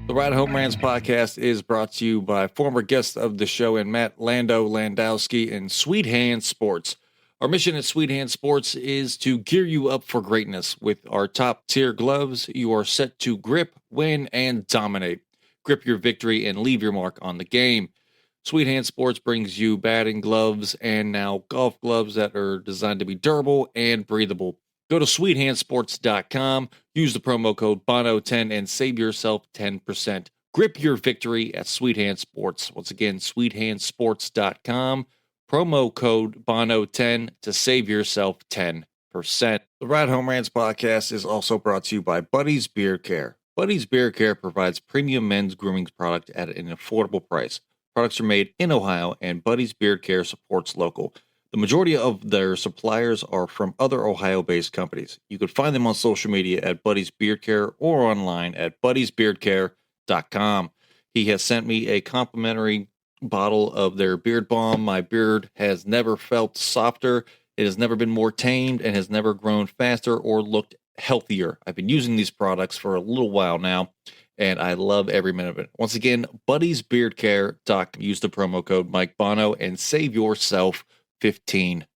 The Ride Home Rants podcast is brought to you by former guest of the show and Matt Landowski and Sweet Hand Sports. Our mission at Sweet Hand Sports is to gear you up for greatness. With our top tier gloves, you are set to grip, win, and dominate. Grip your victory and leave your mark on the game. Sweet Hand Sports brings you batting gloves and now golf gloves that are designed to be durable and breathable. Go to sweethandsports.com, use the promo code BONO10 and save yourself 10%. Grip your victory at Sweet Hand Sports. Once again, sweethandsports.com, promo code BONO10 to save yourself 10%. The Ride Home Rants podcast is also brought to you by Buddy's Beard Care. Buddy's Beard Care provides premium men's grooming product at an affordable price. Products are made in Ohio, and Buddy's Beard Care supports local. The majority of their suppliers are from other Ohio-based companies. You can find them on social media at Buddy's Beard Care or online at buddysbeardcare.com. He has sent me a complimentary bottle of their beard balm. My beard has never felt softer. It has never been more tamed and has never grown faster or looked healthier. I've been using these products for a little while now, and I love every minute of it. Once again, buddysbeardcare.com. Use the promo code Mike Bono and save yourself 15%.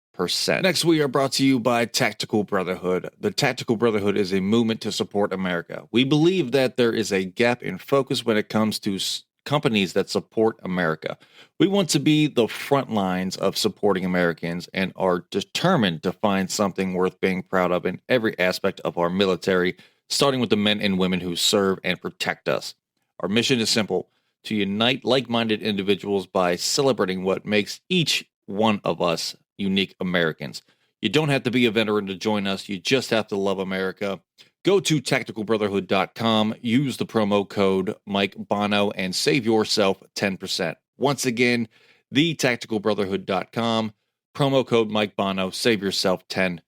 Next, we are brought to you by Tactical Brotherhood. The Tactical Brotherhood is a movement to support America. We believe that there is a gap in focus when it comes to companies that support America. We want to be the front lines of supporting Americans and are determined to find something worth being proud of in every aspect of our military, starting with the men and women who serve and protect us. Our mission is simple: to unite like-minded individuals by celebrating what makes each one of us unique Americans. You don't have to be a veteran to join us. You just have to love America. Go to tacticalbrotherhood.com, use the promo code Mike Bono, and save yourself 10%. Once again, the tacticalbrotherhood.com, promo code Mike Bono, save yourself 10%.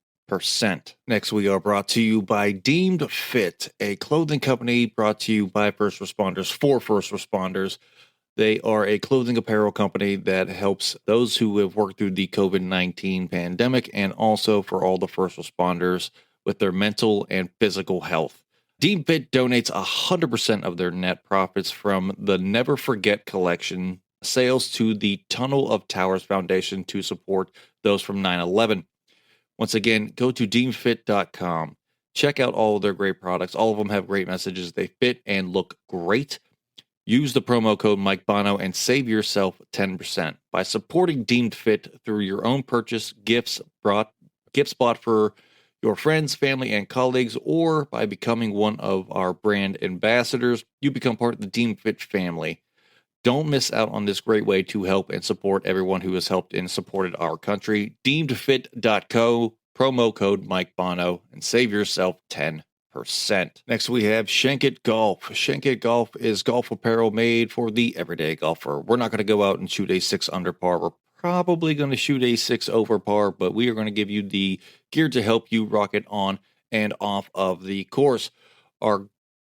Next, we are brought to you by Deemed Fit, a clothing company brought to you by first responders for first responders. They are a clothing apparel company that helps those who have worked through the COVID-19 pandemic and also for all the first responders with their mental and physical health. Deemed Fit donates 100% of their net profits from the Never Forget collection sales to the Tunnel of Towers Foundation to support those from 9/11. Once again, go to deemedfit.com. Check out all of their great products. All of them have great messages. They fit and look great. Use the promo code Mike Bono and save yourself 10%. By supporting Deemed Fit through your own purchase, gifts bought for your friends, family, and colleagues, or by becoming one of our brand ambassadors, you become part of the Deemed Fit family. Don't miss out on this great way to help and support everyone who has helped and supported our country. Deemedfit.co, promo code Mike Bono, and save yourself 10%. Next, we have Shankit Golf. Shankit Golf is golf apparel made for the everyday golfer. We're not going to go out and shoot a 6 under par. We're probably going to shoot a 6 over par, but we are going to give you the gear to help you rock it on and off of the course. Our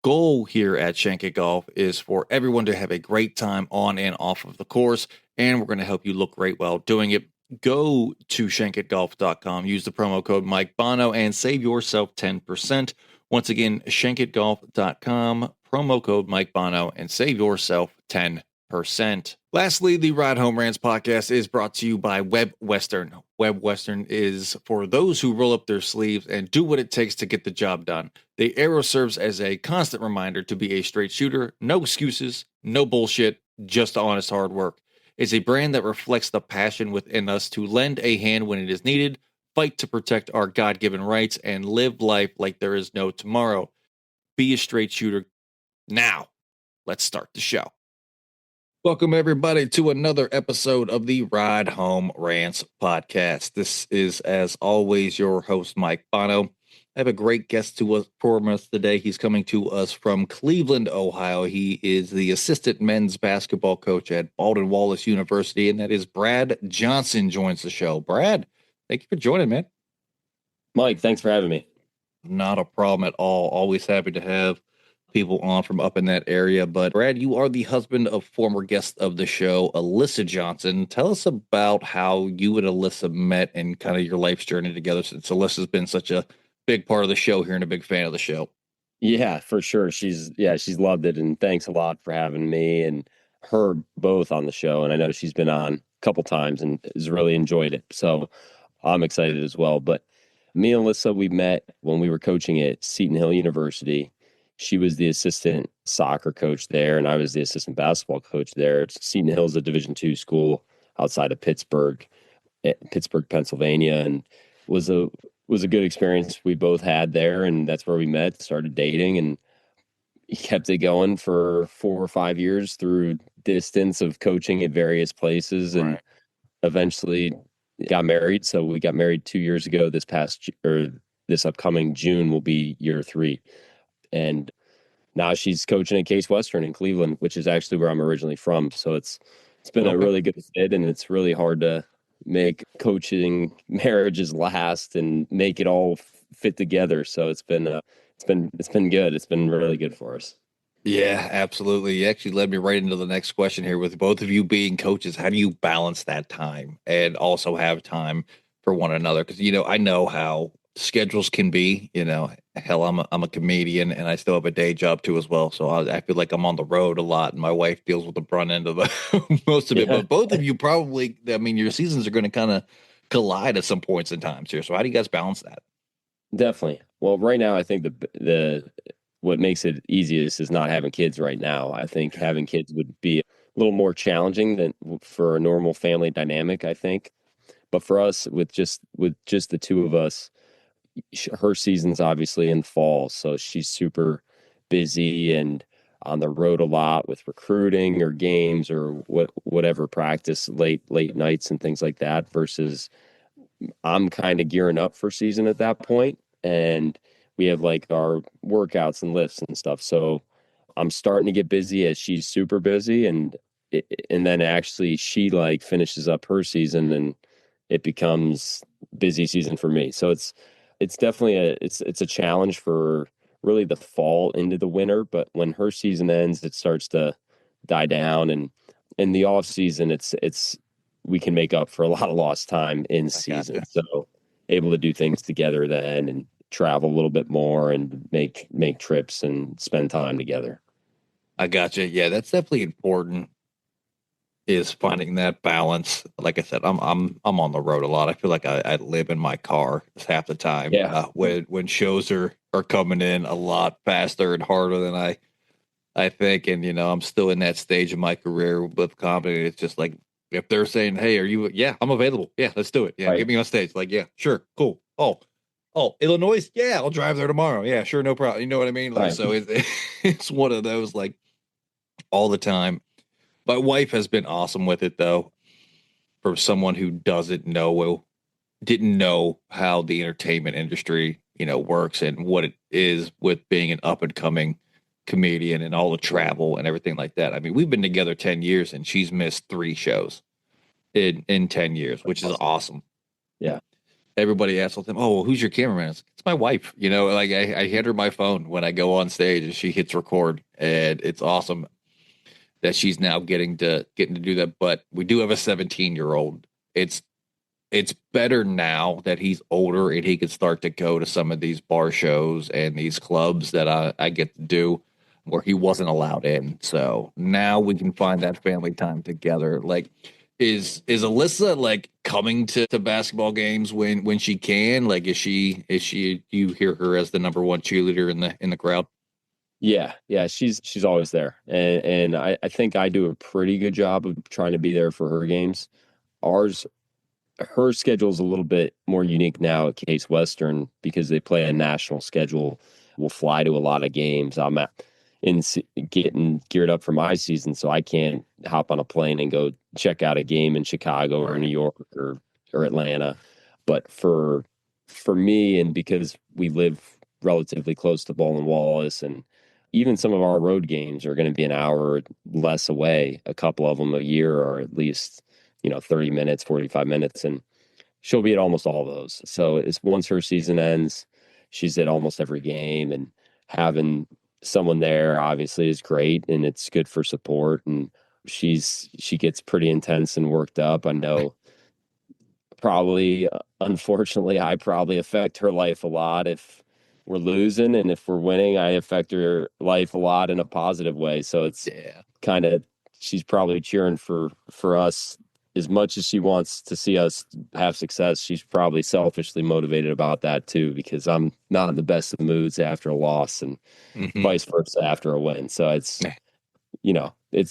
goal here at Shankit Golf is for everyone to have a great time on and off of the course, and we're going to help you look great while doing it. Go to shankitgolf.com, use the promo code Mike Bono, and save yourself 10%. Once again, shankitgolf.com, promo code Mike Bono, and save yourself 10%. Lastly, the Ride Home Rants podcast is brought to you by Web Western. Web Western is for those who roll up their sleeves and do what it takes to get the job done. The arrow serves as a constant reminder to be a straight shooter, no excuses, no bullshit, just honest hard work. It's a brand that reflects the passion within us to lend a hand when it is needed, fight to protect our God-given rights, and live life like there is no tomorrow. Be a straight shooter. Now, let's start the show. Welcome, everybody, to another episode of the Ride Home Rants podcast. This is, as always, your host, Mike Bono. I have a great guest for us today. He's coming to us from Cleveland, Ohio. He is the assistant men's basketball coach at Baldwin Wallace University, and that is Brad Johnson joins the show. Brad, thank you for joining, man. Mike, thanks for having me. Not a problem at all. Always happy to have people on from up in that area. But Brad, you are the husband of former guest of the show, Alyssa Johnson. Tell us about how you and Alyssa met and kind of your life's journey together, since Alyssa's been such a big part of the show here and a big fan of the show. Yeah, for sure. She's loved it, and thanks a lot for having me and her both on the show. And I know she's been on a couple times and has really enjoyed it. So I'm excited as well. But me and Alyssa, we met when we were coaching at Seton Hill University. She was the assistant soccer coach there, and I was the assistant basketball coach there. Seton Hill is a Division II school outside of Pittsburgh, Pennsylvania, and was a was a good experience we both had there, and that's where we met, started dating, and kept it going for 4 or 5 years through distance of coaching at various places, and Right. eventually got married. So we got married 2 years ago. This upcoming June will be year three, and now she's coaching at Case Western in Cleveland, which is actually where I'm originally from. So it's been a Okay. really good fit, and it's really hard to make coaching marriages last and make it all fit together. So it's been good. It's been really good for us. Yeah, absolutely. You actually led me right into the next question here. With both of you being coaches, how do you balance that time and also have time for one another? Because I know how schedules can be. Hell, I'm a comedian and I still have a day job too as well. So I feel like I'm on the road a lot, and my wife deals with the brunt end of most of it. Yeah, But both of you probably, I mean, your seasons are going to kind of collide at some points in times here. So how do you guys balance that? definitely. Well, right now I think the what makes it easiest is not having kids right now. I think having kids would be a little more challenging than for a normal family dynamic, I think. But for us, with just the two of us, her season's obviously in fall, so she's super busy and on the road a lot with recruiting or games or whatever practice late nights and things like that. Versus I'm kind of gearing up for season at that point, and we have like our workouts and lifts and stuff. So I'm starting to get busy as she's super busy, and then actually she like finishes up her season and it becomes busy season for me. So it's definitely it's a challenge for really the fall into the winter, but when her season ends, it starts to die down, and in the off season, it's we can make up for a lot of lost time in I season. gotcha. So able to do things together then and travel a little bit more and make trips and spend time together. I gotcha. Yeah, that's definitely important. Is finding that balance. Like I said, I'm on the road a lot. I feel like I live in my car half the time. Yeah. When shows are coming in a lot faster and harder than I think, and I'm still in that stage of my career with comedy. It's just like if they're saying, "Hey, are you?" Yeah, I'm available. Yeah, let's do it. Yeah, Right. get me on stage. Like, yeah, sure, cool. Oh, Illinois. Yeah, I'll drive there tomorrow. Yeah, sure, no problem. You know what I mean? Like, Right. so it's one of those like all the time. My wife has been awesome with it though. For someone who didn't know how the entertainment industry, works and what it is with being an up and coming comedian and all the travel and everything like that. I mean, we've been together 10 years and she's missed 3 shows in 10 years, which is Awesome. awesome. Yeah. Everybody asks them, "Oh, well, who's your cameraman?" It's my wife. Like I hand her my phone when I go on stage and she hits record, and it's awesome that she's now getting to do that. But we do have a 17-year-old. It's better now that he's older and he can start to go to some of these bar shows and these clubs that I get to do where he wasn't allowed in. So now we can find that family time together. Like, is Alyssa like coming to basketball games when she can? Like, is she? Do you hear her as the number one cheerleader in the crowd? Yeah. Yeah. She's always there. And I think I do a pretty good job of trying to be there for her games. Ours Her schedule is a little bit more unique now at Case Western because they play a national schedule. We'll fly to a lot of games. In getting geared up for my season, so I can't hop on a plane and go check out a game in Chicago or New Right. York or Atlanta. But for me, and because we live relatively close to Baldwin Wallace, and even some of our road games are going to be an hour or less away. A couple of them a year are at least 30 minutes, 45 minutes, and she'll be at almost all those. So it's once her season ends, she's at almost every game, and having someone there obviously is great, and it's good for support. And she gets pretty intense and worked up. I know probably unfortunately I probably affect her life a lot if we're losing, and if we're winning, I affect her life a lot in a positive way. So it's Yeah. kind of she's probably cheering for us as much as she wants to see us have success. She's probably selfishly motivated about that too, because I'm not in the best of moods after a loss, and Hmm. vice versa after a win. So it's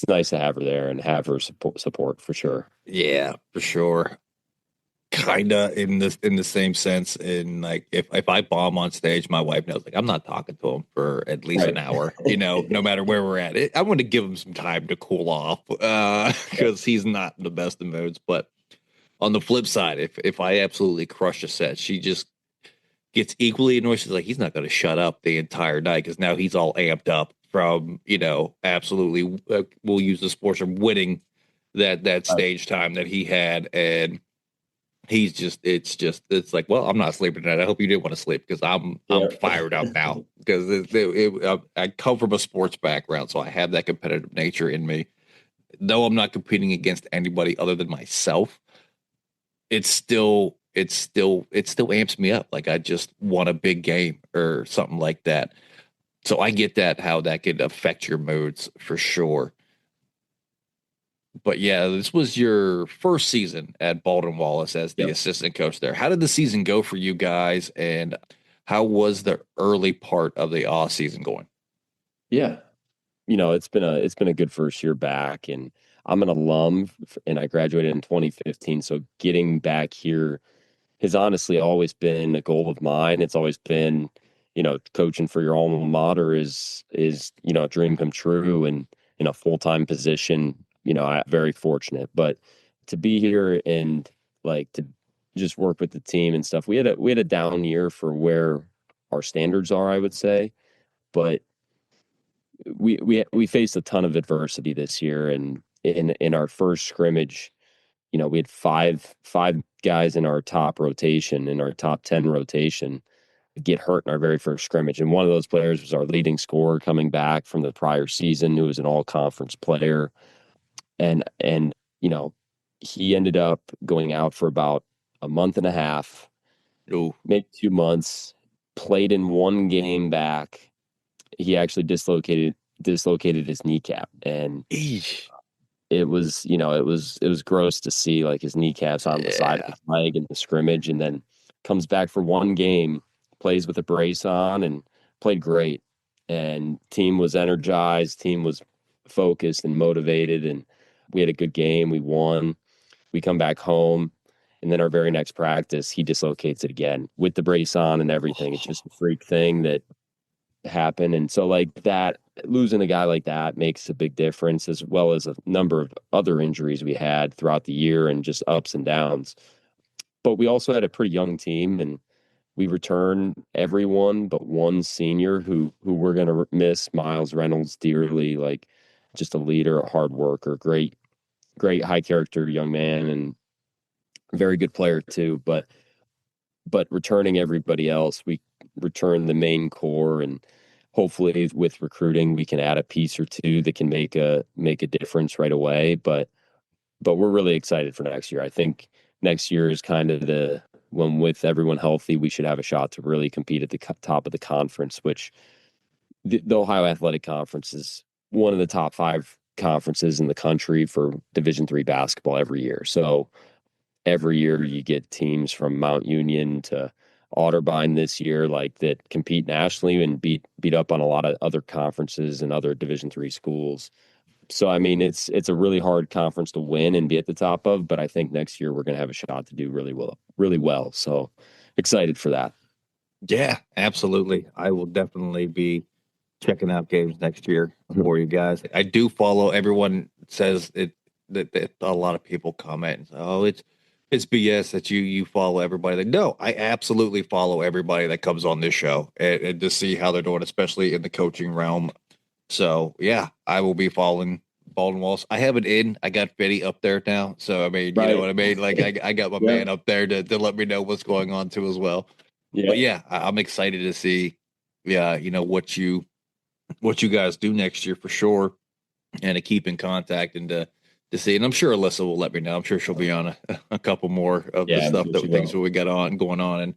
nice to have her there and have her support for sure. Yeah, for sure. Kinda in the same sense. In like if I bomb on stage, my wife knows like I'm not talking to him for at least an Right. hour. No matter where we're at. I want to give him some time to cool off because he's not in the best of moods. But on the flip side, if I absolutely crush a set, she just gets equally annoyed. She's like, he's not going to shut up the entire night because now he's all amped up from absolutely. We'll use the sports from winning that Right. stage time that he had, and he's it's like, well, I'm not sleeping tonight. I hope you didn't want to sleep because I'm Yeah. fired up now because I come from a sports background, so I have that competitive nature in me. Though I'm not competing against anybody other than myself, it still amps me up. Like I just won a big game or something like that. So I get that how that could affect your moods for sure. But yeah, this was your first season at Baldwin Wallace as the Yep. assistant coach there. How did the season go for you guys, and how was the early part of the off season going? Yeah. It's been a good first year back, and I'm an alum and I graduated in 2015. So getting back here has honestly always been a goal of mine. It's always been, coaching for your alma mater is, a dream come true, and in a full-time position, I'm very fortunate. But to be here and like to just work with the team and stuff, we had a down year for where our standards are, I would say. But we faced a ton of adversity this year, and in our first scrimmage, we had five guys in our top rotation, in our top 10 rotation, get hurt in our very first scrimmage. And one of those players was our leading scorer coming back from the prior season, who was an all conference player. And he ended up going out for about a month and a half, Oh, maybe 2 months, played in one game back. He actually dislocated his kneecap, and eesh. it was gross to see like his kneecaps on the side of Yeah. his leg in the scrimmage, and then comes back for one game, plays with a brace on, and played great. And team was energized, team was focused and motivated, and we had a good game. We won. We come back home, and then our very next practice, he dislocates it again with the brace on and everything. It's just a freak thing that happen. And so like that, losing a guy like that makes a big difference, as well as a number of other injuries we had throughout the year and just ups and downs. But we also had a pretty young team, and we returned everyone but one senior who we're going to miss, Miles Reynolds, dearly. Like just a leader, a hard worker, great high character young man, and very good player too. But returning everybody else, we return the main core, and hopefully with recruiting we can add a piece or two that can make a difference right away. But we're really excited for next year. I think next year is kind of the when with everyone healthy, we should have a shot to really compete at the top of the conference, which the Ohio Athletic Conference is one of the top five conferences in the country for Division III basketball every year. So every year you get teams from Mount Union to Otterbein this year, like that compete nationally and beat up on a lot of other conferences and other Division III schools. So I mean, it's a really hard conference to win and be at the top of, but I think next year we're going to have a shot to do really well, really well. So excited for that. Yeah, absolutely. I will definitely be checking out games next year for you guys. I do follow. Everyone says that a lot of people comment and say, "Oh, it's BS that you follow everybody." Like, no, I absolutely follow everybody that comes on this show and to see how they're doing, especially in the coaching realm. So yeah, I will be following Baldwin Wallace. I have it in. I got Fitty up there now, so I mean, you know Right. what I mean. Like I got my Yeah. man up there to let me know what's going on too as well. But Yeah. yeah, I'm excited to see, yeah, what you guys do next year for sure, and to keep in contact and to see. And I'm sure Alyssa will let me know. I'm sure she'll be on a couple more of the Yeah. I'm stuff sure that she things will. that we got on going on. And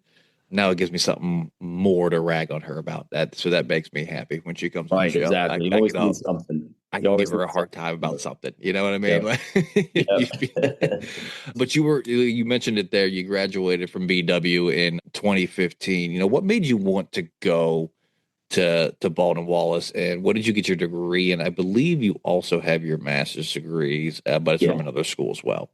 now it gives me something more to rag on her about that. So that makes me happy when she comes on the Right, show. exactly. You I always can need something. I You can give always her need a hard something. time about something. You know what I mean? Yep. Like, Yep. but you mentioned it there. You graduated from BW in 2015. What made you want to go to Baldwin Wallace, and what did you get your degree in? I believe you also have your master's degrees, but it's from Yeah. another school as well.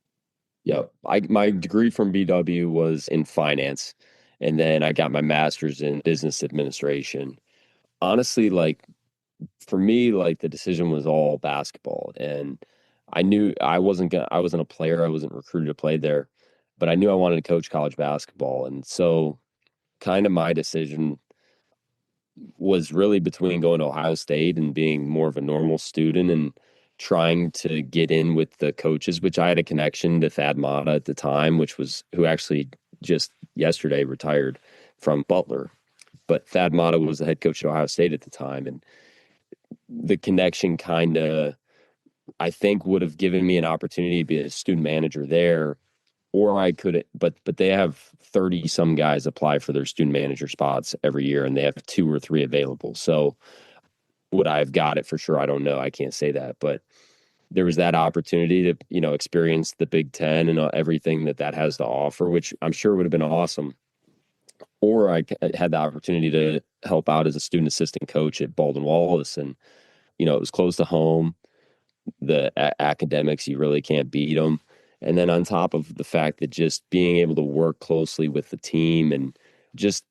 Yep. My degree from BW was in finance, and then I got my master's in business administration. Honestly, like for me, like the decision was all basketball, and I knew I wasn't a player, I wasn't recruited to play there, but I knew I wanted to coach college basketball, and so kind of my decision was really between going to Ohio State and being more of a normal student and trying to get in with the coaches, which I had a connection to Thad Matta at the time, which was who actually just yesterday retired from Butler. But Thad Matta was the head coach at Ohio State at the time. And the connection kind of, I think, would have given me an opportunity to be a student manager there. Or I could, but they have 30 some guys apply for their student manager spots every year, and they have two or three available. So would I have got it for sure? I don't know. I can't say that, but there was that opportunity to, experience the Big Ten and everything that has to offer, which I'm sure would have been awesome. Or had the opportunity to help out as a student assistant coach at Baldwin Wallace, and it was close to home. The academics, you really can't beat them. And then on top of the fact that just being able to work closely with the team and just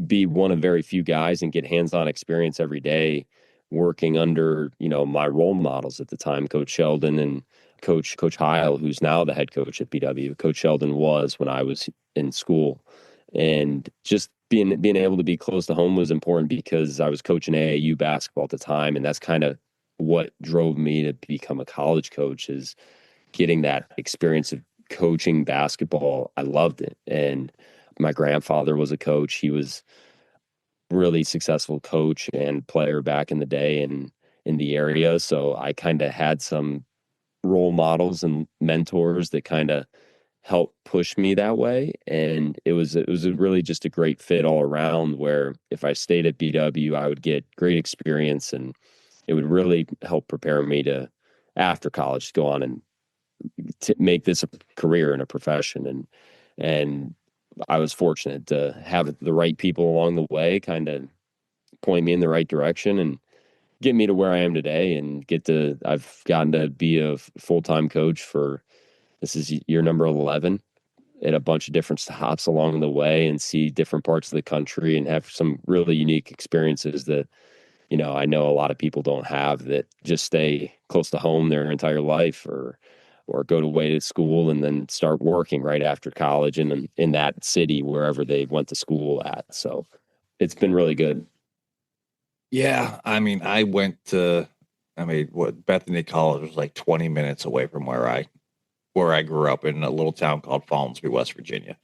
be one of very few guys and get hands-on experience every day working under, my role models at the time, Coach Sheldon and Coach Heil, who's now the head coach at BW. Coach Sheldon was when I was in school. And just being able to be close to home was important because I was coaching AAU basketball at the time, and that's kind of what drove me to become a college coach, is getting that experience of coaching basketball. I loved it. And my grandfather was a coach. He was really successful coach and player back in the day and in the area. So I kind of had some role models and mentors that kind of helped push me that way. And it was really just a great fit all around, where if I stayed at BW, I would get great experience, and it would really help prepare me to, after college, go on and make this a career and a profession. And I was fortunate to have the right people along the way kind of point me in the right direction and get me to where I am today, and I've gotten to be a full-time coach for, this is year number 11, at a bunch of different stops along the way, and see different parts of the country and have some really unique experiences that, I know a lot of people don't have, that just stay close to home their entire life, or go to way to school and then start working right after college and in that city wherever they went to school at. So it's been really good. Yeah, I mean, what Bethany College was like 20 minutes away from where I grew up in a little town called Fallsview, West Virginia.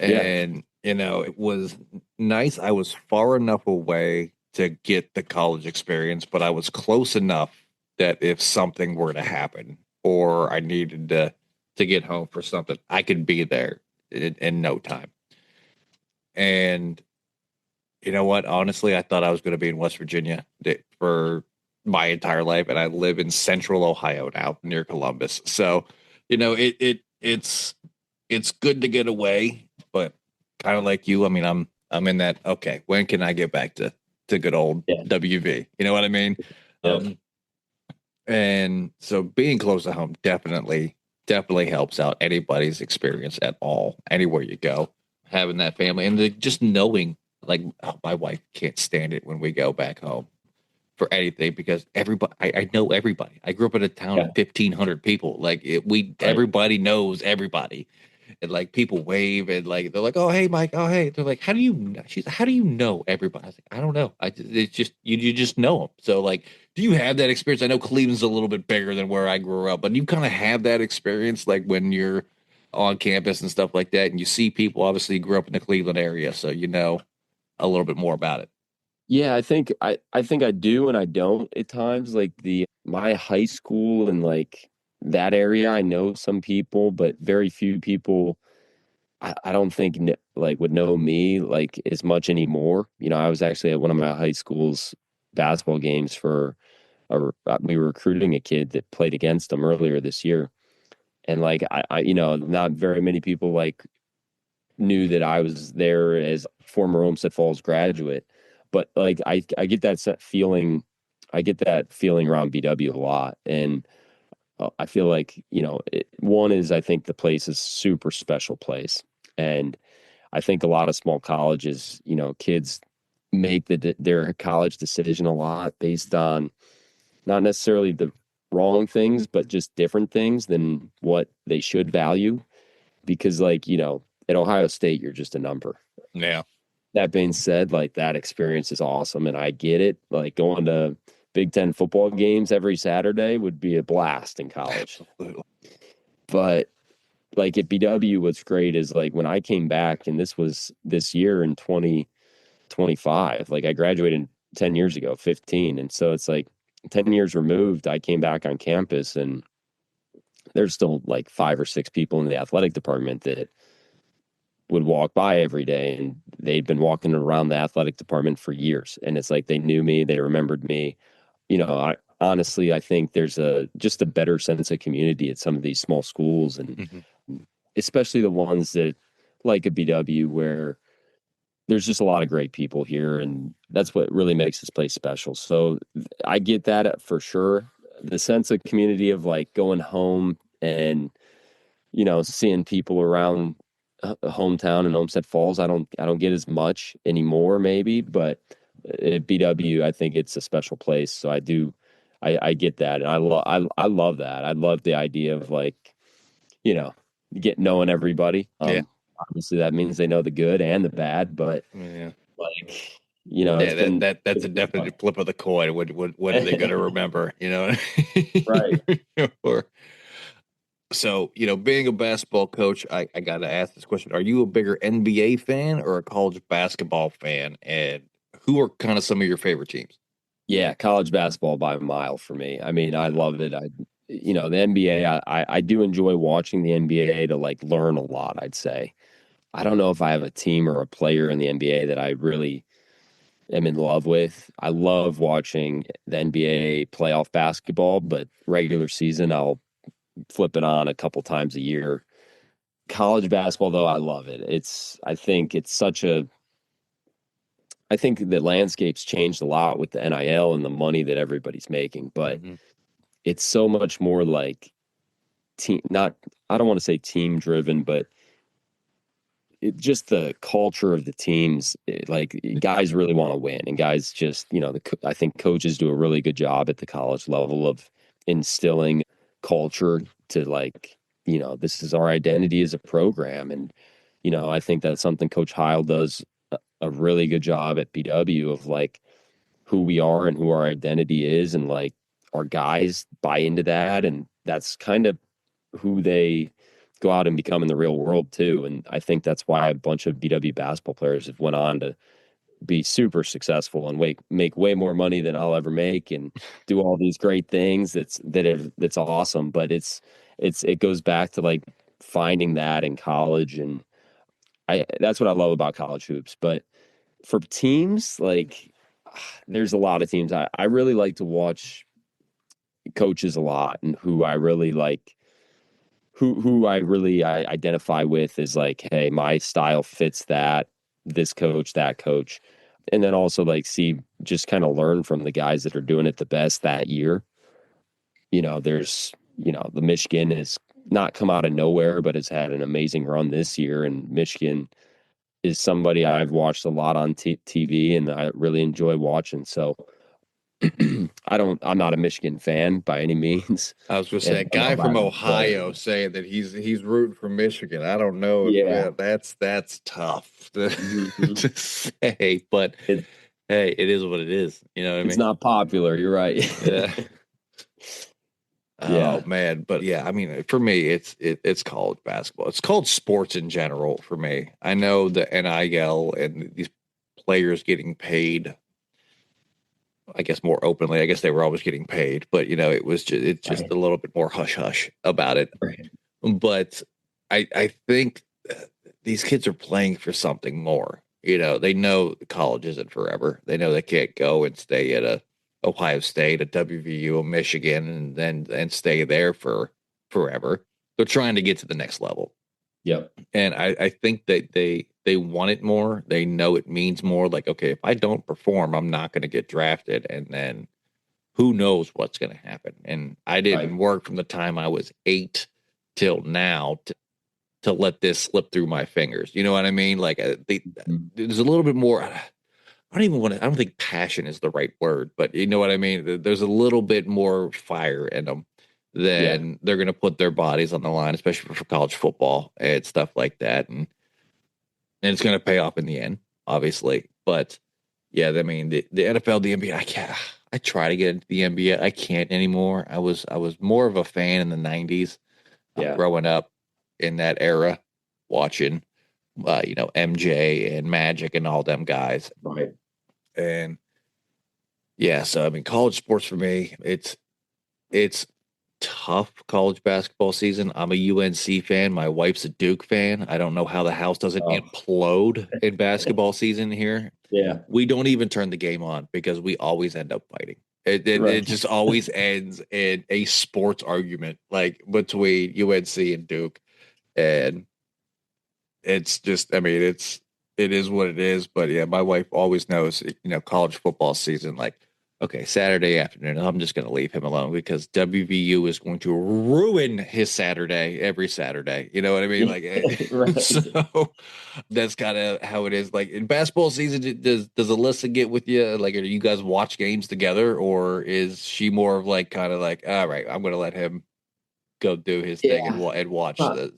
Yeah. And, it was nice. I was far enough away to get the college experience, but I was close enough that if something were to happen or I needed to get home for something, I could be there in no time. And you know what? Honestly, I thought I was going to be in West Virginia for my entire life, and I live in Central Ohio now, near Columbus. So, it's good to get away, but kind of like you. I mean, I'm in that. Okay, when can I get back to good old Yeah. WV? You know what I mean? Yeah. Um, and so being close to home definitely helps out anybody's experience at all, anywhere you go. Having that family and just knowing, like, oh, my wife can't stand it when we go back home for anything because everybody, I know everybody. I grew up in a town of Yeah. 1,500 people. Like Right. everybody knows everybody, and like people wave and like they're like, "Oh hey Mike, oh hey." They're like, "How do you?" She's, "How do you know everybody?" I was like, "I don't know. It's just you just know them." So like, do you have that experience? I know Cleveland's a little bit bigger than where I grew up, but you kind of have that experience like when you're on campus and stuff like that, and you see people. Obviously, you grew up in the Cleveland area, so you know a little bit more about it. Yeah, I think I do and I don't at times. Like the my high school and like that area, I know some people, but very few people. I don't think like would know me like as much anymore. I was actually at one of my high school's basketball games we were recruiting a kid that played against them earlier this year. And like not very many people like knew that I was there as former Olmsted Falls graduate. But like I get that feeling, I get that feeling around BW a lot. And I feel like, one is I think the place is super special place. And I think a lot of small colleges, kids make their college decision a lot based on not necessarily the wrong things, but just different things than what they should value. Because, like, at Ohio State, you're just a number. Yeah. That being said, like, that experience is awesome. And I get it. Like, going to Big Ten football games every Saturday would be a blast in college. Absolutely. But, like, at BW, what's great is, like, when I came back, and this was this year in 2025, like, I graduated 10 years ago, 15. And so it's like 10 years removed, I came back on campus, and there's still like 5 or 6 people in the athletic department that would walk by every day, and they'd been walking around the athletic department for years. And it's like they knew me, they remembered me. I think there's just a better sense of community at some of these small schools, and especially the ones that like a BW, where there's just a lot of great people here, and that's what really makes this place special. So I get that for sure. The sense of community of like going home and seeing people around hometown and Olmsted Falls, I don't get as much anymore, maybe, but at BW, I think it's a special place. So I get that, and I love that. I love the idea of like knowing everybody. Yeah. Obviously, that means they know the good and the bad, but Yeah. like that's a definite flip of the coin. What are they going to remember? Right. So, being a basketball coach, I got to ask this question. Are you a bigger NBA fan or a college basketball fan? And who are kind of some of your favorite teams? Yeah, college basketball by a mile for me. I mean, I love it. The NBA, I do enjoy watching the NBA to like learn a lot, I'd say. I don't know if I have a team or a player in the NBA that I really am in love with. I love watching the NBA playoff basketball, but regular season, I'll flip it on a couple times a year. College basketball, though, I love it. I think the landscape's changed a lot with the NIL and the money that everybody's making, but it's so much more like I don't want to say team driven, but just the culture of the teams, like guys really want to win, and guys just, I think coaches do a really good job at the college level of instilling culture to like, this is our identity as a program. And, I think that's something Coach Heil does a really good job at BW of like who we are and who our identity is. And like our guys buy into that. And that's kind of who they go out and become in the real world too. And I think that's why a bunch of BW basketball players have went on to be super successful and make way more money than I'll ever make and do all these great things. That's awesome. But it goes back to like finding that in college. And that's what I love about college hoops. But for teams, like there's a lot of teams. I really like to watch coaches a lot, and who I really like, I identify with is like, hey, my style fits this coach, that coach. And then also like just kind of learn from the guys that are doing it the best that year. There's, the Michigan has not come out of nowhere, but has had an amazing run this year. And Michigan is somebody I've watched a lot on TV, and I really enjoy watching. So I'm not a Michigan fan by any means. I was going to say, a guy from Ohio saying that he's rooting for Michigan. I don't know. Yeah. That's tough to say, but hey, it is what it is. You know what I mean? It's not popular. You're right. Yeah. Yeah. Oh man, but yeah, I mean, for me, it's college basketball. It's called sports in general for me. I know the NIL and these players getting paid, I guess, more openly. I guess they were always getting paid, but it's just Right. a little bit more hush hush about it. Right. But I think these kids are playing for something more. They know college isn't forever. They know they can't go and stay at a Ohio State, a WVU, a Michigan, and stay there for forever. They're trying to get to the next level. Yep. And I think that they want it more. They know it means more. Like, okay, if I don't perform, I'm not going to get drafted, and then who knows what's going to happen. And I didn't Right. work from the time I was 8 till now to let this slip through my fingers. You know what I mean? Like, Mhm. there's a little bit more. I don't even want to. I don't think passion is the right word, but you know what I mean. There's a little bit more fire in them Yeah. than they're going to put their bodies on the line, especially for college football and stuff like that. And it's going to pay off in the end, obviously. But yeah, I mean, the NFL, the NBA, I can't. I try to get into the NBA. I can't anymore. I was more of a fan in the '90s, Yeah. growing up in that era, watching, MJ and Magic and all them guys. Right. And yeah, so I mean, college sports for me, it's tough college basketball season. I'm a UNC fan. My wife's a Duke fan. I don't know how the house doesn't Oh, implode in basketball season here. yeah. We don't even turn the game on because we always end up fighting. It Right. just always ends in a sports argument like between UNC and Duke. And it's just, I mean, it is what it is. But yeah, my wife always knows, college football season, like, okay, Saturday afternoon, I'm just going to leave him alone because WVU is going to ruin his Saturday every Saturday. You know what I mean? Like, so Right. that's kind of how it is. Like in basketball season, does Alyssa get with you? Like, do you guys watch games together, or is she more of like kind of like, all right, I'm going to let him go do his thing and Yeah. watch Uh, the.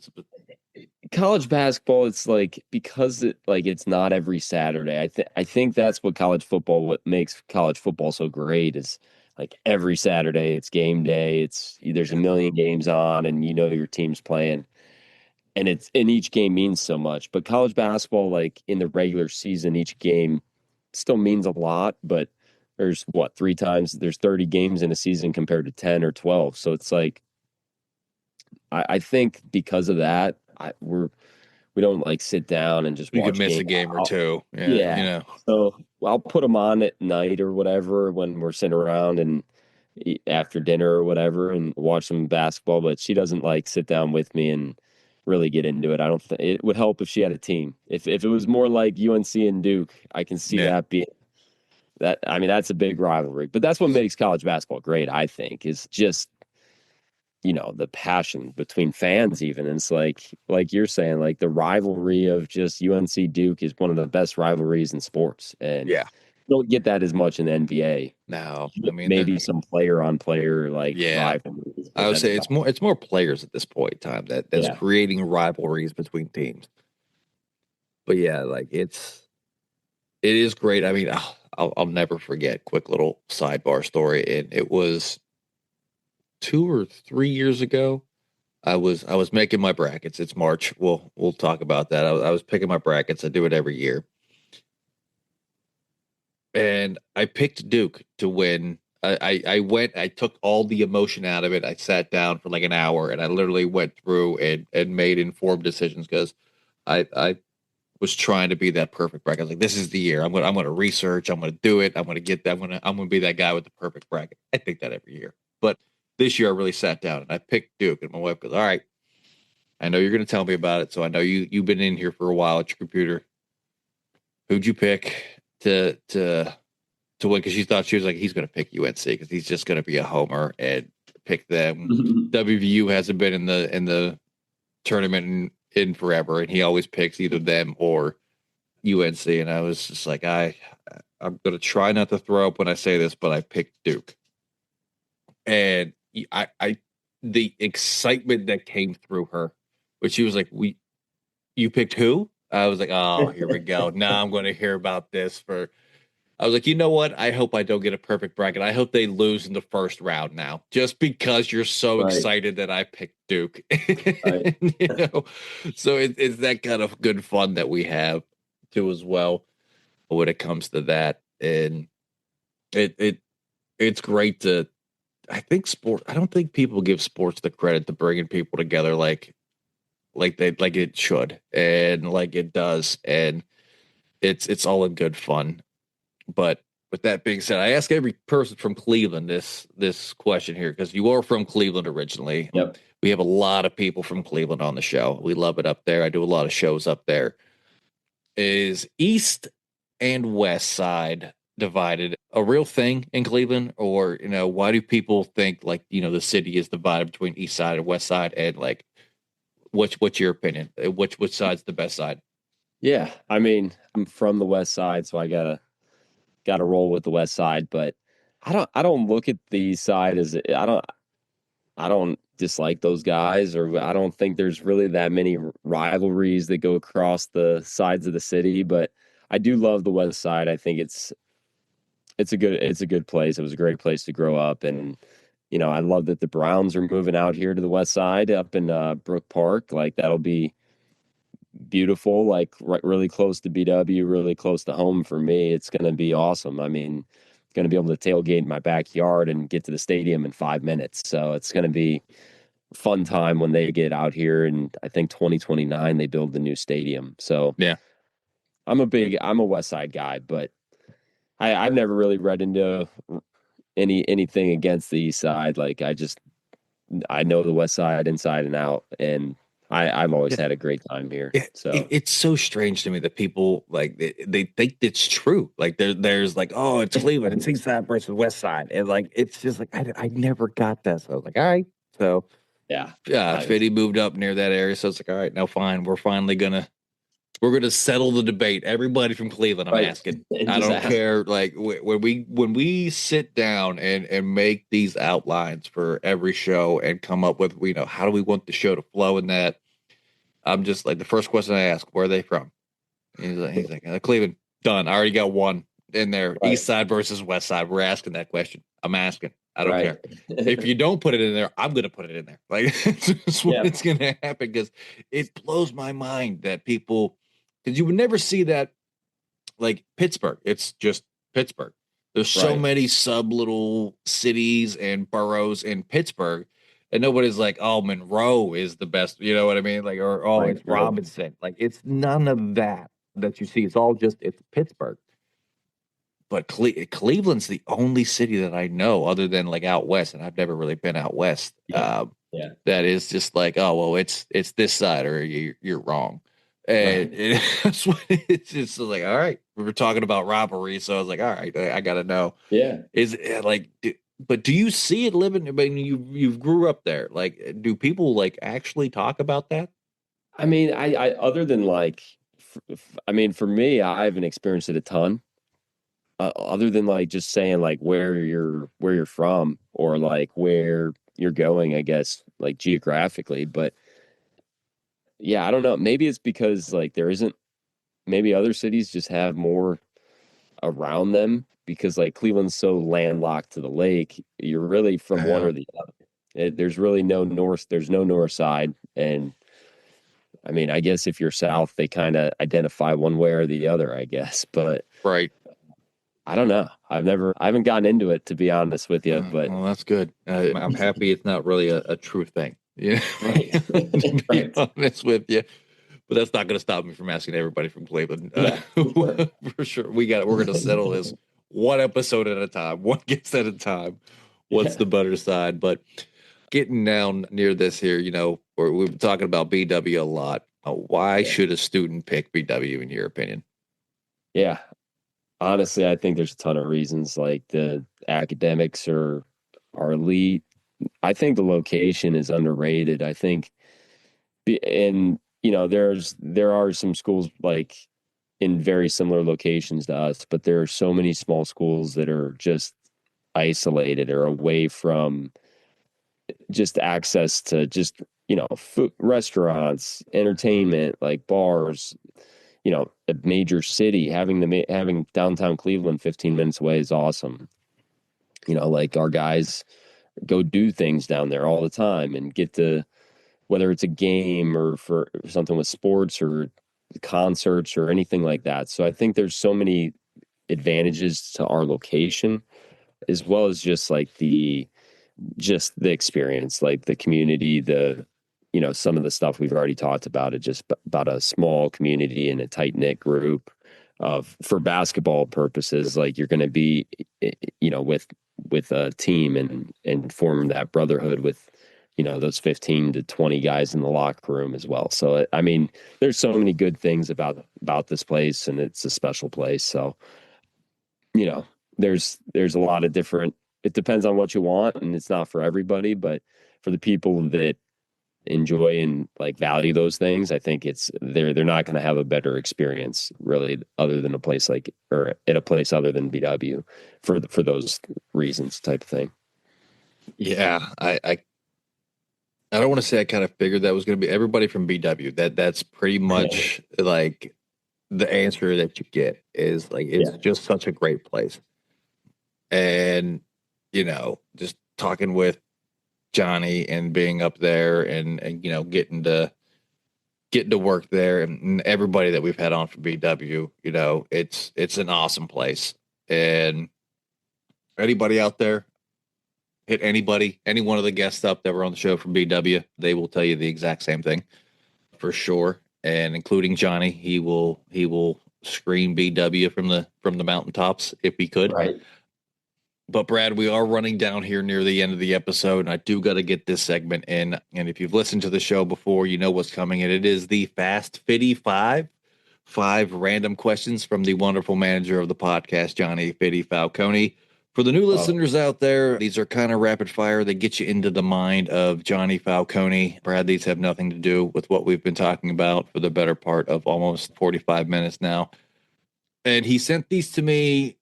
College basketball, it's like because it's not every Saturday. I think that's what college football what makes college football so great is like every Saturday it's game day. There's a Yeah, million games on and you know your team's playing. And each game means so much. But college basketball, like in the regular season, each game still means a lot, but there's what, there's 30 games in a season compared to 10 or 12. So it's like I think because of that, we don't like sit down and just you could watch miss game. a game or two. Yeah, Yeah. So I'll put them on at night or whatever when we're sitting around and after dinner or whatever and watch some basketball. But she doesn't like sit down with me and really get into it. I don't think it would help if she had a team. If it was more like UNC and Duke, I can see yeah. that being that. I mean, that's a big rivalry. But that's what makes college basketball great, I think, is just the passion between fans even. And it's like you're saying, like the rivalry of just UNC Duke is one of the best rivalries in sports. And Yeah. you don't get that as much in the NBA. No, I mean, Maybe some player on player like yeah, rivalries, I but would that's say about it's more players at this point in time that's yeah. creating rivalries between teams. But yeah, like it is great. I mean, I'll never forget. Quick little sidebar story, and it was 2 or 3 years ago. I was making my brackets. It's March. We'll talk about that. I was picking my brackets. I do it every year, and I picked Duke to win. I went. I took all the emotion out of it. I sat down for like an hour, and I literally went through and made informed decisions because I was trying to be that perfect bracket. I was like, this is the year. I'm gonna research. I'm gonna do it. I'm gonna get that. I'm gonna be that guy with the perfect bracket. I think that every year, but this year I really sat down and I picked Duke. And my wife goes, "All right, I know you're gonna tell me about it, so I know you've been in here for a while at your computer. Who'd you pick to win?" Because she was like, he's gonna pick UNC because he's just gonna be a homer and pick them. WVU hasn't been in the tournament in forever, and he always picks either them or UNC. And I was just like, I'm gonna try not to throw up when I say this, but I picked Duke. And I the excitement that came through her, but she was like, "We you picked who?" I was like, "Oh, here we go. Now I'm going to hear about this for." I was like, you know what? I hope I don't get a perfect bracket. I hope they lose in the first round now, just because you're so Right. excited that I picked Duke. Right. you know, so it's that kind of good fun that we have too as well when it comes to that, and it it's great to. I think sport. I don't think people give sports the credit to bringing people together like it should and like it does, and it's all in good fun. But with that being said, I ask every person from Cleveland this question here because you are from Cleveland originally. Yep. We have a lot of people from Cleveland on the show. We love it up there. I do a lot of shows up there. Is East and West Side divided a real thing in Cleveland, or why do people think like the city is divided between East Side and West Side, and like what's your opinion? Which side's the best side? Yeah, I mean, I'm from the West Side, so I gotta roll with the West Side. But I don't look at the East Side as I don't dislike those guys, or I don't think there's really that many rivalries that go across the sides of the city. But I do love the West Side. I think it's a good place. It was a great place to grow up, and I love that the Browns are moving out here to the West Side, up in Brook Park. Like that'll be beautiful. Like really close to BW, really close to home for me. It's going to be awesome. I mean, going to be able to tailgate in my backyard and get to the stadium in 5 minutes. So it's going to be a fun time when they get out here. And I think 2029 they build the new stadium. So Yeah. I'm a West Side guy, but I've never really read into anything against the East Side. Like I know the West Side inside and out, and I've always had a great time here. So It's so strange to me that people like they think it's true. Like there's like, oh, it's Cleveland, it's East Side versus West Side, and like it's just like I never got that. So I was like, all right, so yeah, Fitty moved up near that area, so it's like, all right, now fine, we're gonna settle the debate. Everybody from Cleveland, I'm right. asking. And I just don't care. Like when we sit down and make these outlines for every show and come up with how do we want the show to flow in that. I'm just like the first question I ask, where are they from? He's like Cleveland. Done. I already got one in there. Right. East Side versus West Side. We're asking that question. I'm asking. I don't Right. care. If you don't put it in there, I'm gonna put it in there. Like it's just what it's gonna happen because it blows my mind that people because you would never see that like Pittsburgh. It's just Pittsburgh. There's so Right. many sub little cities and boroughs in Pittsburgh, and nobody's like, "Oh, Monroe is the best." You know what I mean? Like, or oh, Right. it's Robinson. Like, it's none of that you see. It's all just it's Pittsburgh. But Cleveland's the only city that I know, other than like out west, and I've never really been out west. Yeah. That is just like, oh well, it's this side, or you're wrong. And Right. that's what it's just like. All right, we were talking about robbery, so I was like, all right, I gotta know. Yeah. Is it like, but do you see it living? I mean, you grew up there. Like, do people like actually talk about that? I mean, I other than like, I mean, for me, I haven't experienced it a ton. Other than like just saying like where you're from or like where you're going, I guess, like geographically. But yeah, I don't know. Maybe it's because like there isn't. Maybe other cities just have more around them because like Cleveland's so landlocked to the lake. You're really from one Yeah. or the other. There's really no north. There's no north side, and I mean, I guess if you're south, they kind of identify one way or the other, I guess. But Right. I don't know. I haven't gotten into it to be honest with you. But Well, that's good. I'm happy it's not really a true thing. Yeah, right, to be right, honest with you, but that's not going to stop me from asking everybody from Cleveland. yeah, sure. For sure, we're going to settle this one episode at a time, one guest at a time. What's Yeah, the better side? But getting down near this here, we've been talking about BW a lot. Why yeah, should a student pick BW in your opinion? yeah. Honestly, I think there's a ton of reasons. Like the academics are elite. I think the location is underrated. I think, and there are some schools like in very similar locations to us, but there are so many small schools that are just isolated or away from just access to just food, restaurants, entertainment, like bars. A major city having downtown Cleveland 15 minutes away is awesome. Like our guys go do things down there all the time and get to, whether it's a game or for something with sports or concerts or anything like that. So I think there's so many advantages to our location, as well as just like the experience, like the community, the some of the stuff we've already talked about, it just about a small community and a tight knit group for basketball purposes, like you're going to be, with a team and form that brotherhood with, those 15 to 20 guys in the locker room as well. So, I mean, there's so many good things about this place, and it's a special place. So, there's a lot of different, it depends on what you want, and it's not for everybody, but for the people that enjoy and like value those things, I think they're not going to have a better experience really other than or at a place other than BW for those reasons type of thing. Yeah, I don't want to say I kind of figured that was going to be everybody from BW. That's pretty much like the answer that you get is like it's just such a great place. And just talking with Johnny and being up there and getting to work there, and everybody that we've had on from BW, it's an awesome place. And anybody out there, hit any one of the guests up that were on the show from BW, they will tell you the exact same thing for sure. And including Johnny, he will scream BW from the mountaintops if he could. Right. But Brad, we are running down here near the end of the episode, and I do got to get this segment in. And if you've listened to the show before, you know what's coming. And it is the Fast Fitty 5. 5 random questions from the wonderful manager of the podcast, Johnny Fitty Falcone. For the new listeners out there, these are kind of rapid fire. They get you into the mind of Johnny Falcone. Brad, these have nothing to do with what we've been talking about for the better part of almost 45 minutes now. And he sent these to me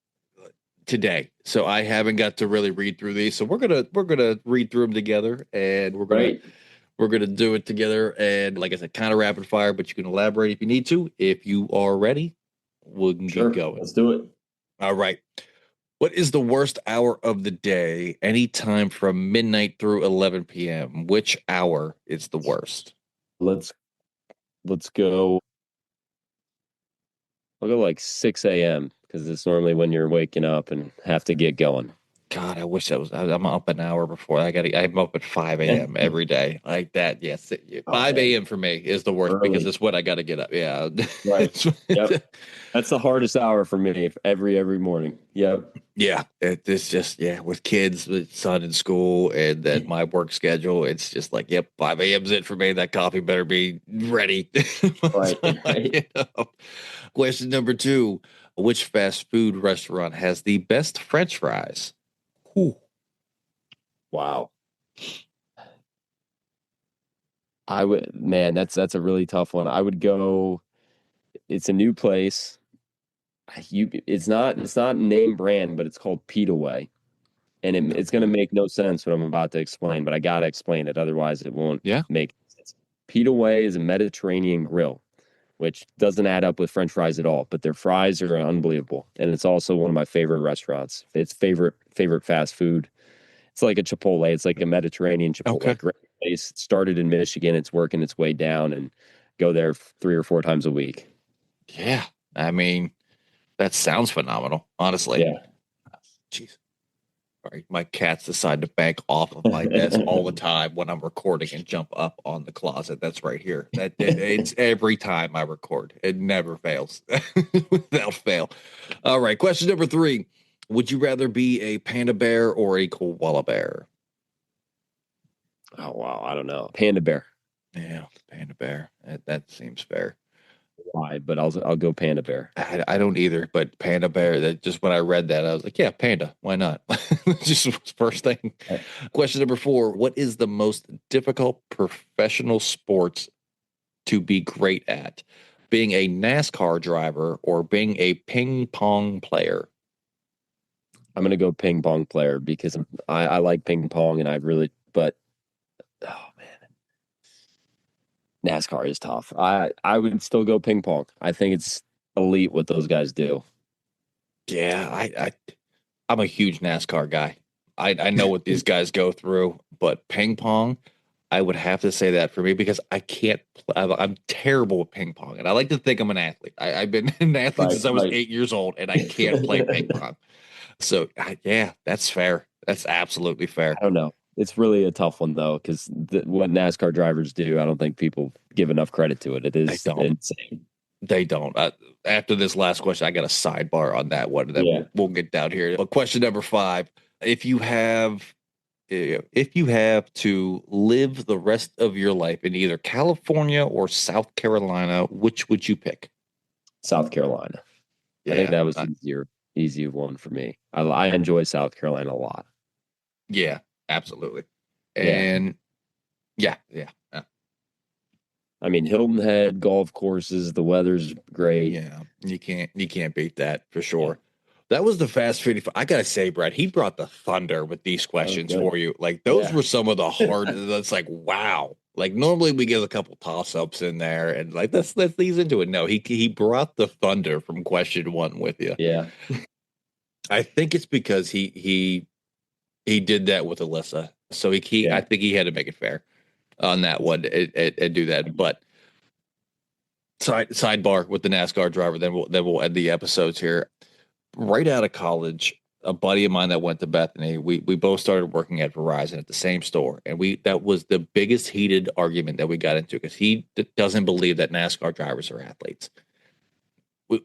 today, so I haven't got to really read through these. So we're gonna read through them together, and we're gonna do it together. And like I said, kind of rapid fire, but you can elaborate if you need to. If you are ready, we can get going. Let's do it. All right. What is the worst hour of the day? Anytime from midnight through 11 p.m. Which hour is the worst? Let's go. I'll go like 6 a.m. because it's normally when you're waking up and have to get going. God, I wish I'm up an hour before. I'm up at 5 a.m. every day like that. Yes. 5 a.m. for me is the worst because it's what I got to get up. Yeah. Right. Yep. That's the hardest hour for me every morning. Yep. Yeah. It's just, with kids, with son in school, and then my work schedule, it's just like, 5 a.m.'s it for me. That coffee better be ready. Right. Question number 2. Which fast food restaurant has the best French fries? Ooh. Wow. That's a really tough one. I would go, it's a new place. It's not name brand, but it's called Pete Away. And it's going to make no sense what I'm about to explain, but I got to explain it. Otherwise it won't make sense. Pete Away is a Mediterranean grill, which doesn't add up with French fries at all, but their fries are unbelievable. And it's also one of my favorite restaurants. It's favorite fast food. It's like a Chipotle. It's like a Mediterranean Chipotle. Okay. Great place. It started in Michigan. It's working its way down, and go there 3 or 4 times a week. Yeah. I mean, that sounds phenomenal, honestly. Yeah. Jeez. Sorry, my cats decide to bank off of my desk all the time when I'm recording and jump up on the closet. That's right here. It's every time I record. It never fails without fail. All right. Question number 3. Would you rather be a panda bear or a koala bear? Oh, wow. I don't know. Panda bear. Yeah, panda bear. That seems fair. Why? But I'll go panda bear. I don't either, but panda bear, that just when I read that, I was like, yeah, panda. Why not? Just first thing. Right. Question number 4. What is the most difficult professional sports to be great at? Being a NASCAR driver or being a ping pong player? I'm going to go ping pong player because I like ping pong, and but oh man, NASCAR is tough. I would still go ping pong. I think it's elite what those guys do. Yeah, I'm a huge NASCAR guy. I know what these guys go through, but ping pong, I would have to say that for me because I can't. I'm terrible at ping pong, and I like to think I'm an athlete. I've been an athlete since I was 8 years old, and I can't play ping pong. So, that's fair. That's absolutely fair. I don't know. It's really a tough one though, because what NASCAR drivers do, I don't think people give enough credit to it. It They is don't. insane. They don't. After this last question, I got a sidebar on that one. Then Yeah. we'll get down here. But question number 5: If you have, if you have to live the rest of your life in either California or South Carolina, which would you pick? South Carolina. I think Yeah, that was easy one for me. I enjoy South Carolina a lot. yeah, absolutely. Yeah. And yeah. I mean, Hilton Head, golf courses, the weather's great. Yeah, you can't beat that for Yeah. sure. That was the Fast 55. I gotta say, Brad, he brought the thunder with these Oh, questions good. for you. Like those Yeah. were some of the hard. That's like wow. Like normally we get a couple toss ups in there, and like let's ease into it. No, he brought the thunder from question 1 with you. Yeah. I think it's because he did that with Alyssa, so I Yeah. think he had to make it fair on that one and do that. But sidebar with the NASCAR driver, then we'll end the episodes here. Right out of college, a buddy of mine that went to Bethany, we both started working at Verizon at the same store, and that was the biggest heated argument that we got into because he doesn't believe that NASCAR drivers are athletes.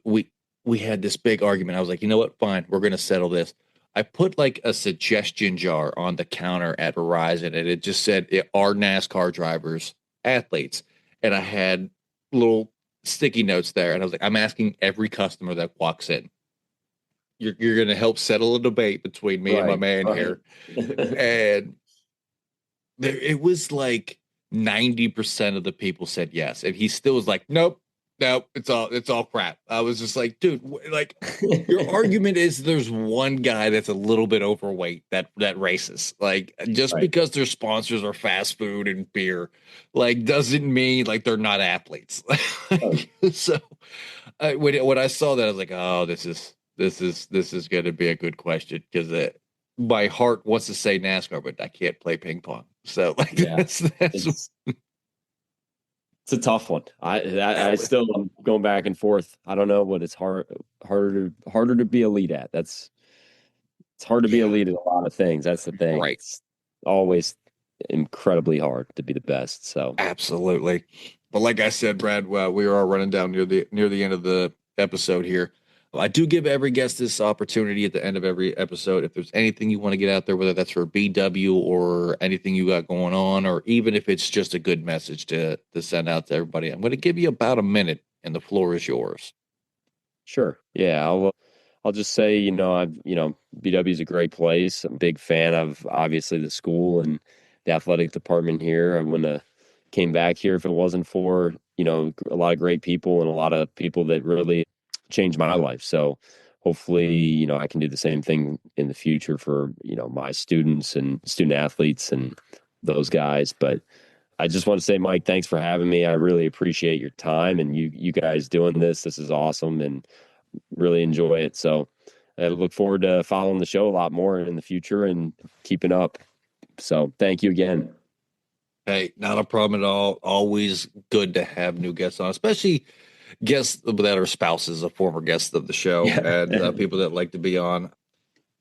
We had this big argument. I was like, you know what? Fine, we're going to settle this. I put like a suggestion jar on the counter at Verizon, and it just said, "Are NASCAR drivers athletes?" And I had little sticky notes there, and I was like, "I'm asking every customer that walks in. You're going to help settle a debate between me and my man here." And it was like 90% of the people said yes, and he still was like, "Nope, nope, it's all crap." I was just like, dude, like your argument is there's one guy that's a little bit overweight that races. Like just Right. because their sponsors are fast food and beer, like doesn't mean like they're not athletes. Right. So when I saw that, I was like, oh, this is going to be a good question because my heart wants to say NASCAR, but I can't play ping pong. So like Yeah. that's It's a tough one. I still am going back and forth. I don't know what it's harder to be a lead at. It's hard to be a yeah, lead at a lot of things. That's the thing. right. It's always incredibly hard to be the best. So Absolutely. But like I said, Brad, we are running down near the end of the episode here. I do give every guest this opportunity at the end of every episode. If there's anything you want to get out there, whether that's for BW or anything you got going on, or even if it's just a good message to send out to everybody, I'm going to give you about a minute, and the floor is yours. sure. Yeah, I'll just say, BW is a great place. I'm a big fan of obviously the school and the athletic department here. I wouldn't have came back here if it wasn't for, a lot of great people and a lot of people that really changed my life. So hopefully, I can do the same thing in the future for, my students and student athletes and those guys. But I just want to say, Mike, thanks for having me. I really appreciate your time and you guys doing this. This is awesome and really enjoy it. So I look forward to following the show a lot more in the future and keeping up. So thank you again. Hey, not a problem at all. Always good to have new guests on, especially guests that are spouses of former guests of the show Yeah. and people that like to be on.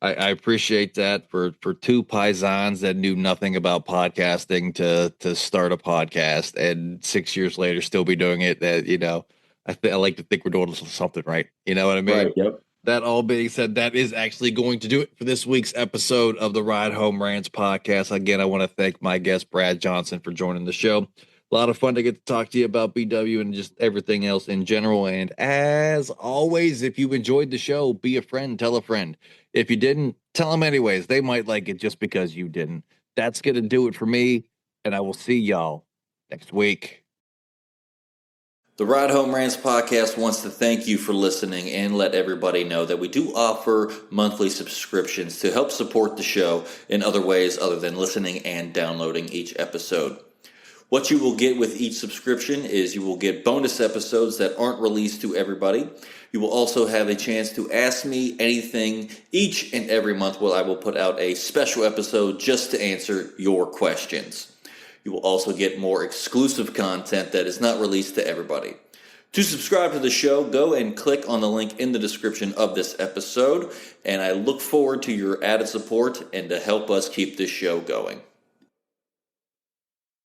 I appreciate that for two paisans that knew nothing about podcasting to start a podcast and 6 years later still be doing it. That I like to think we're doing something right. You know what I mean? Right. Yep. That all being said, that is actually going to do it for this week's episode of the Ride Home Rants podcast. Again, I want to thank my guest, Brad Johnson, for joining the show. A lot of fun to get to talk to you about BW and just everything else in general. And as always, if you enjoyed the show, be a friend, tell a friend. If you didn't, tell them anyways. They might like it just because you didn't. That's going to do it for me. And I will see y'all next week. The Ride Home Rants podcast wants to thank you for listening and let everybody know that we do offer monthly subscriptions to help support the show in other ways other than listening and downloading each episode. What you will get with each subscription is you will get bonus episodes that aren't released to everybody. You will also have a chance to ask me anything each and every month where I will put out a special episode just to answer your questions. You will also get more exclusive content that is not released to everybody. To subscribe to the show, go and click on the link in the description of this episode, and I look forward to your added support and to help us keep this show going.